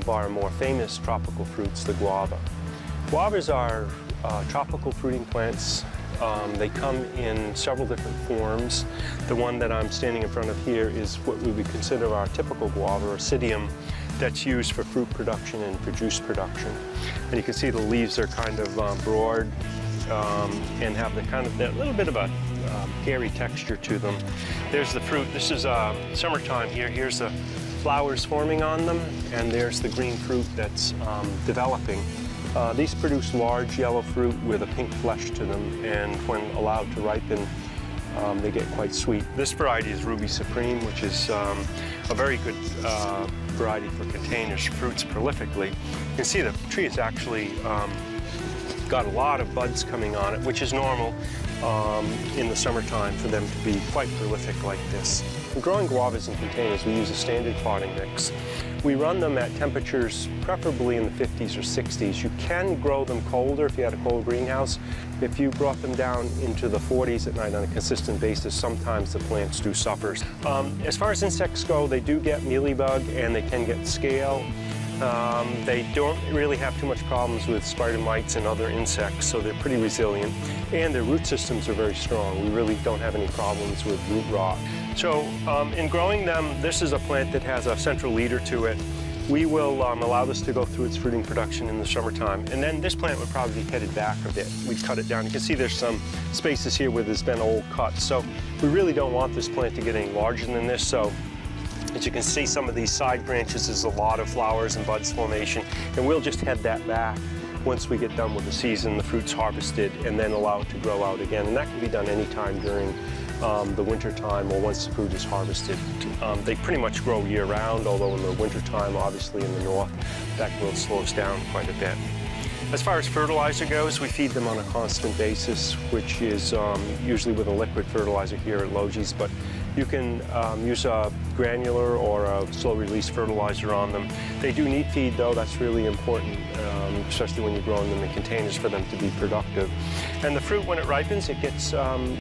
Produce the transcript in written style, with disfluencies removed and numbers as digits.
of our more famous tropical fruits, the guava. Guavas are tropical fruiting plants. They come in several different forms. The one that I'm standing in front of here is what we would consider our typical guava, or Oncidium, that's used for fruit production and for juice production. And you can see the leaves are kind of broad and have the kind of that little bit of a hairy texture to them. There's the fruit. This is summertime here. Here's the flowers forming on them, and there's the green fruit that's developing. These produce large yellow fruit with a pink flesh to them, and when allowed to ripen, they get quite sweet. This variety is Ruby Supreme, which is a very good variety for containers, fruits prolifically. You can see the tree is actually got a lot of buds coming on it, which is normal in the summertime for them to be quite prolific like this. In growing guavas in containers, we use a standard potting mix. We run them at temperatures preferably in the 50s or 60s. You can grow them colder if you had a cold greenhouse. If you brought them down into the 40s at night on a consistent basis, sometimes the plants do suffer. As far as insects go, they do get mealybug and they can get scale. They don't really have too much problems with spider mites and other insects, so they're pretty resilient. And their root systems are very strong. We really don't have any problems with root rot. So in growing them, this is a plant that has a central leader to it. We will allow this to go through its fruiting production in the summertime. And then this plant would probably be headed back a bit. We'd cut it down. You can see there's some spaces here where there's been old cuts. So we really don't want this plant to get any larger than this. So as you can see, some of these side branches, there's a lot of flowers and buds formation. And we'll just head that back once we get done with the season, the fruit's harvested, and then allow it to grow out again. And that can be done anytime during the winter time or once the fruit is harvested. They pretty much grow year round, although in the winter time, obviously in the north, that growth slows down quite a bit. As far as fertilizer goes, we feed them on a constant basis, which is usually with a liquid fertilizer here at Logis, but you can use a granular or a slow-release fertilizer on them. They do need feed, though. That's really important, especially when you're growing them in containers for them to be productive. And the fruit, when it ripens, it gets